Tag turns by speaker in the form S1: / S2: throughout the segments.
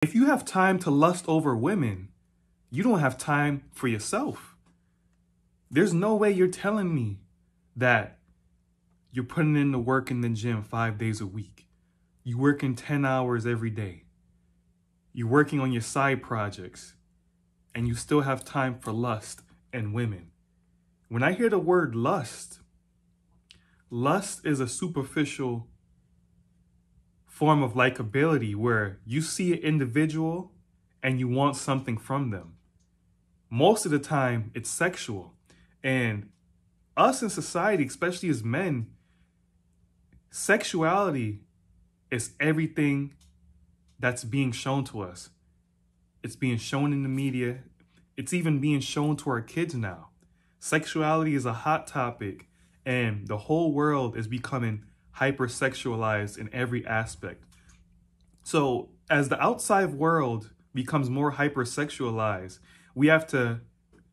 S1: If you have time to lust over women, you don't have time for yourself. There's no way you're telling me that you're putting in the work in the gym 5 days a week. You're working 10 hours every day. You're working on your side projects, and you still have time for lust and women. When I hear the word lust, lust is a superficial form of likability where you see an individual and you want something from them. Most of the time, it's sexual. And us in society, especially as men, sexuality is everything that's being shown to us. It's being shown in the media. It's even being shown to our kids now. Sexuality is a hot topic, and the whole world is becoming hypersexualized in every aspect. So as the outside world becomes more hypersexualized, we have to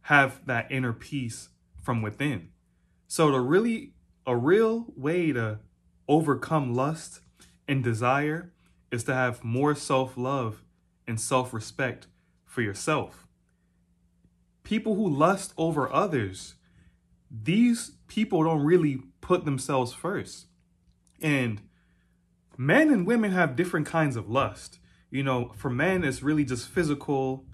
S1: have that inner peace from within. So a real way to overcome lust and desire is to have more self-love and self-respect for yourself. People who lust over others, these people don't really put themselves first. And men and women have different kinds of lust. You know, for men, it's really just physical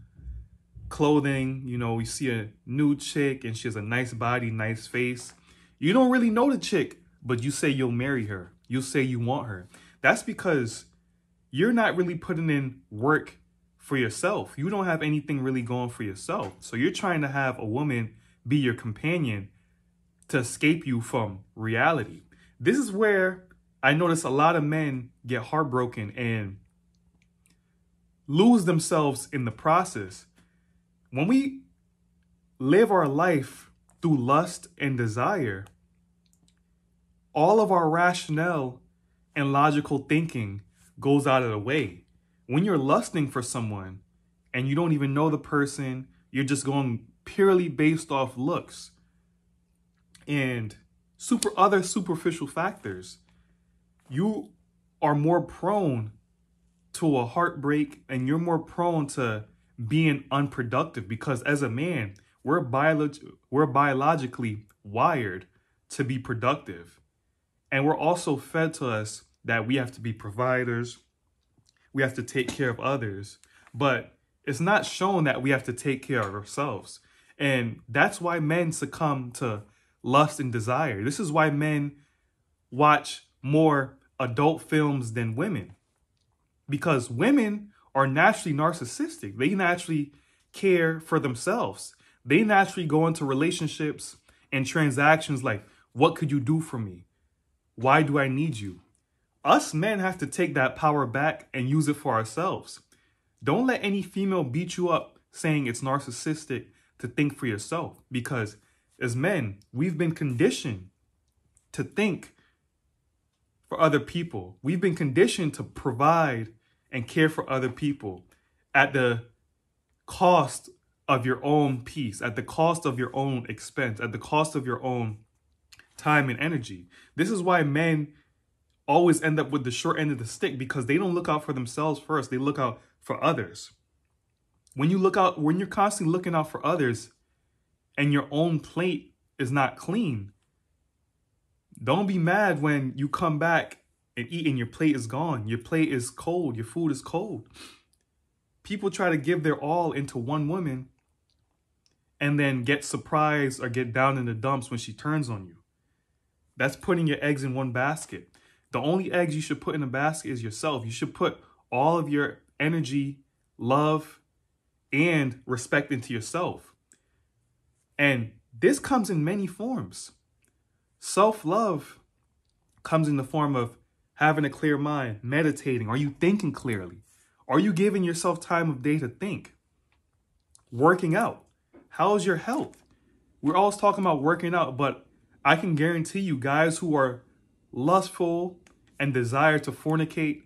S1: clothing. You know, we see a nude chick and she has a nice body, nice face. You don't really know the chick, but you say you'll marry her. You'll say you want her. That's because you're not really putting in work for yourself. You don't have anything really going for yourself. So you're trying to have a woman be your companion to escape you from reality. This is where I notice a lot of men get heartbroken and lose themselves in the process. When we live our life through lust and desire, all of our rationale and logical thinking goes out of the way. When you're lusting for someone and you don't even know the person, you're just going purely based off looks and other superficial factors. You are more prone to a heartbreak, and you're more prone to being unproductive because as a man, we're biologically wired to be productive. And we're also fed to us that we have to be providers. We have to take care of others. But it's not shown that we have to take care of ourselves. And that's why men succumb to lust and desire. This is why men watch more adult films than women. Because women are naturally narcissistic. They naturally care for themselves. They naturally go into relationships and transactions like, what could you do for me? Why do I need you? Us men have to take that power back and use it for ourselves. Don't let any female beat you up saying it's narcissistic to think for yourself. Because as men, we've been conditioned to think for other people. We've been conditioned to provide and care for other people at the cost of your own peace, at the cost of your own expense, at the cost of your own time and energy. This is why men always end up with the short end of the stick, because they don't look out for themselves first. They look out for others. When you're constantly looking out for others and your own plate is not clean, don't be mad when you come back and eat and your plate is gone. Your plate is cold. Your food is cold. People try to give their all into one woman and then get surprised or get down in the dumps when she turns on you. That's putting your eggs in one basket. The only eggs you should put in a basket is yourself. You should put all of your energy, love, and respect into yourself. And this comes in many forms. Self-love comes in the form of having a clear mind, meditating. Are you thinking clearly? Are you giving yourself time of day to think? Working out. How's your health? We're always talking about working out, but I can guarantee you guys who are lustful and desire to fornicate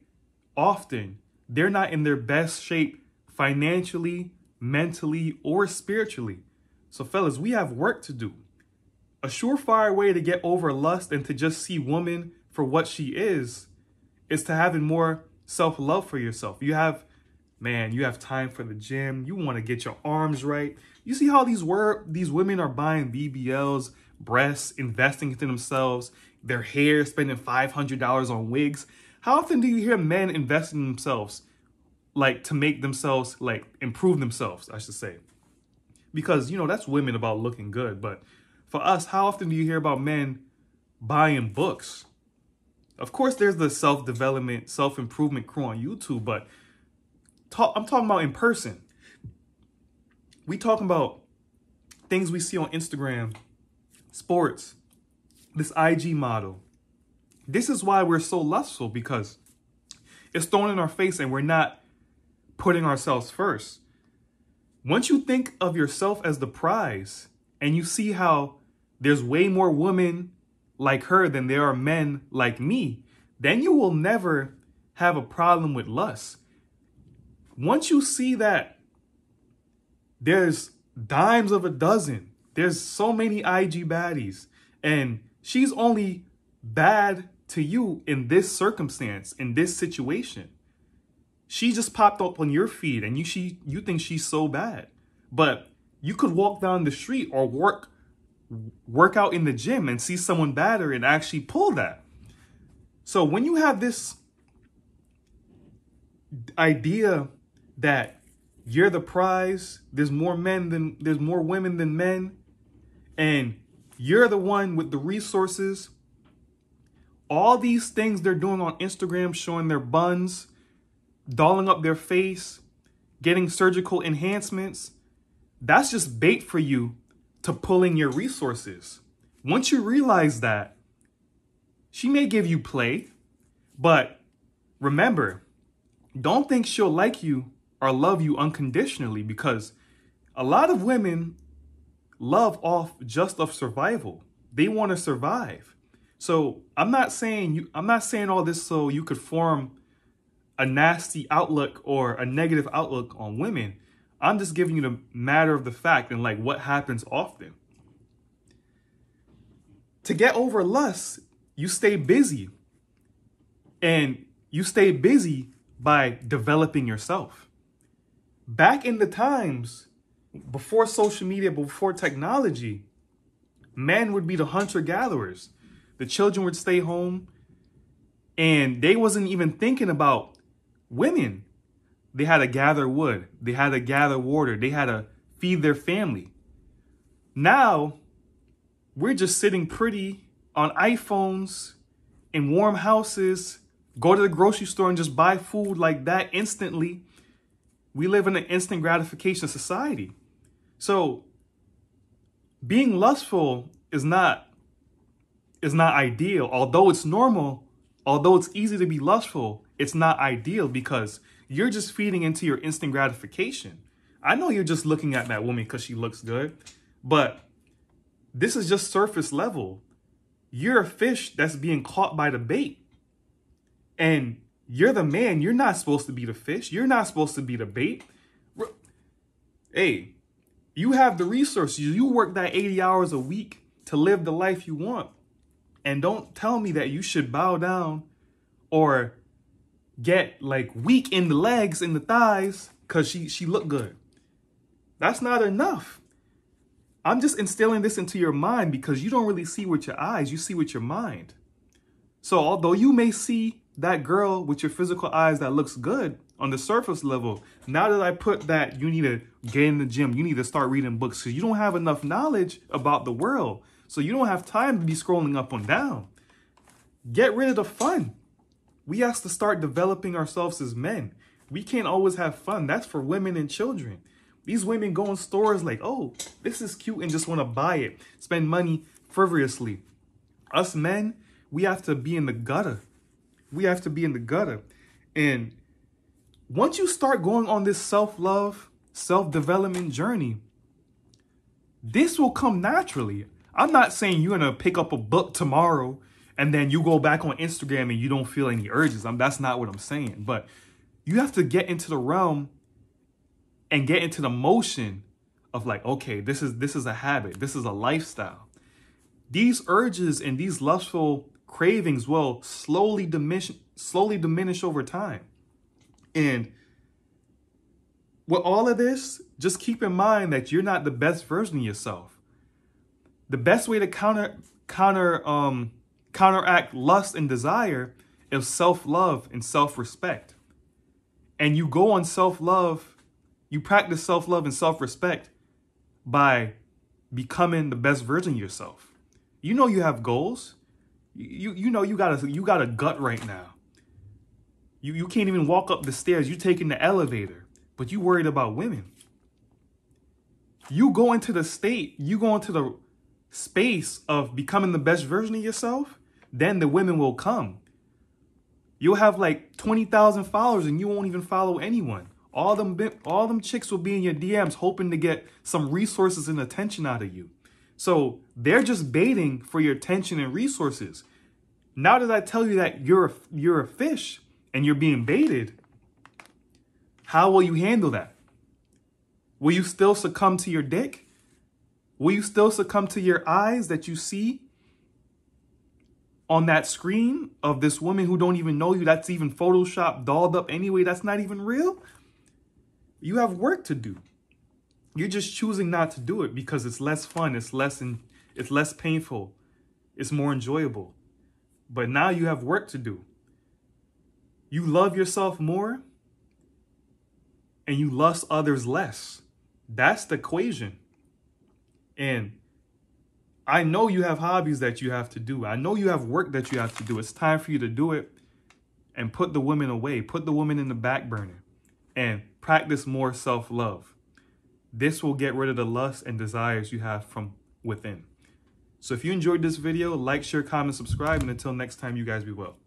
S1: often, they're not in their best shape financially, mentally, or spiritually. So fellas, we have work to do. A surefire way to get over lust and to just see woman for what she is to having more self-love for yourself. You have Man, you have time for the gym. You want to get your arms right. You see how these women are buying BBLs, breasts, investing into themselves, their hair, spending $500 on wigs. How often do you hear men invest in themselves, like to make themselves, like improve themselves, I should say? Because, you know, that's women about looking good. But for us, how often do you hear about men buying books? Of course, there's the self-development, self-improvement crew on YouTube, but I'm talking about in person. We talking about things we see on Instagram, sports, this IG model. This is why we're so lustful, because it's thrown in our face and we're not putting ourselves first. Once you think of yourself as the prize and you see how there's way more women like her than there are men like me, then you will never have a problem with lust. Once you see that there's dimes of a dozen, there's so many IG baddies, and she's only bad to you in this circumstance, in this situation. She just popped up on your feed and you think she's so bad. But you could walk down the street or work out in the gym and see someone badder and actually pull that. So when you have this idea that you're the prize, there's more women than men, and you're the one with the resources, all these things they're doing on Instagram, showing their buns, dolling up their face, getting surgical enhancements, that's just bait for you to pull in your resources. Once you realize that, she may give you play, but remember, don't think she'll like you or love you unconditionally, because a lot of women love off just of survival. They want to survive. So I'm not saying all this so you could form a nasty outlook or a negative outlook on women. I'm just giving you the matter of the fact and like what happens often. To get over lust, you stay busy. And you stay busy by developing yourself. Back in the times, before social media, before technology, men would be the hunter-gatherers. The children would stay home, and they wasn't even thinking about women. They had to gather wood. They had to gather water. They had to feed their family. Now, we're just sitting pretty on iPhones, in warm houses, go to the grocery store and just buy food like that instantly. We live in an instant gratification society. So being lustful is not ideal. Although it's normal, although it's easy to be lustful, it's not ideal because you're just feeding into your instant gratification. I know you're just looking at that woman because she looks good, but this is just surface level. You're a fish that's being caught by the bait. And you're the man. You're not supposed to be the fish. You're not supposed to be the bait. Hey, you have the resources. You work that 80 hours a week to live the life you want. And don't tell me that you should bow down or get like weak in the legs and the thighs because she looked good. That's not enough. I'm just instilling this into your mind because you don't really see with your eyes. You see with your mind. So although you may see that girl with your physical eyes that looks good on the surface level, now that I put that you need to get in the gym, you need to start reading books because you don't have enough knowledge about the world. So you don't have time to be scrolling up and down. Get rid of the fun. We have to start developing ourselves as men. We can't always have fun. That's for women and children. These women go in stores like, oh, this is cute and just want to buy it. Spend money frivolously. Us men, we have to be in the gutter. We have to be in the gutter. And once you start going on this self-love, self-development journey, this will come naturally. I'm not saying you're going to pick up a book tomorrow and then you go back on Instagram and you don't feel any urges. That's not what I'm saying. But you have to get into the realm and get into the motion of like, okay, this is a habit. This is a lifestyle. These urges and these lustful cravings will slowly diminish over time. And with all of this, just keep in mind that you're not the best version of yourself. The best way to counteract lust and desire is self-love and self-respect. And you go on self-love, you practice self-love and self-respect by becoming the best version of yourself. You know you have goals. You know you got a gut right now. You can't even walk up the stairs. You're taking the elevator, but you worried about women. You go into the space of becoming the best version of yourself, then the women will come. You'll have like 20,000 followers and you won't even follow anyone. All them chicks will be in your DMs hoping to get some resources and attention out of you. So they're just baiting for your attention and resources. Now that I tell you that you're a fish and you're being baited, how will you handle that? Will you still succumb to your dick? Will you still succumb to your eyes that you see on that screen of this woman who don't even know you, that's even Photoshopped, dolled up anyway, that's not even real? You have work to do. You're just choosing not to do it because it's less fun, it's less painful, it's more enjoyable. But now you have work to do. You love yourself more and you lust others less. That's the equation. And I know you have hobbies that you have to do. I know you have work that you have to do. It's time for you to do it and put the women away. Put the women in the back burner and practice more self-love. This will get rid of the lust and desires you have from within. So if you enjoyed this video, like, share, comment, subscribe, and until next time, you guys be well.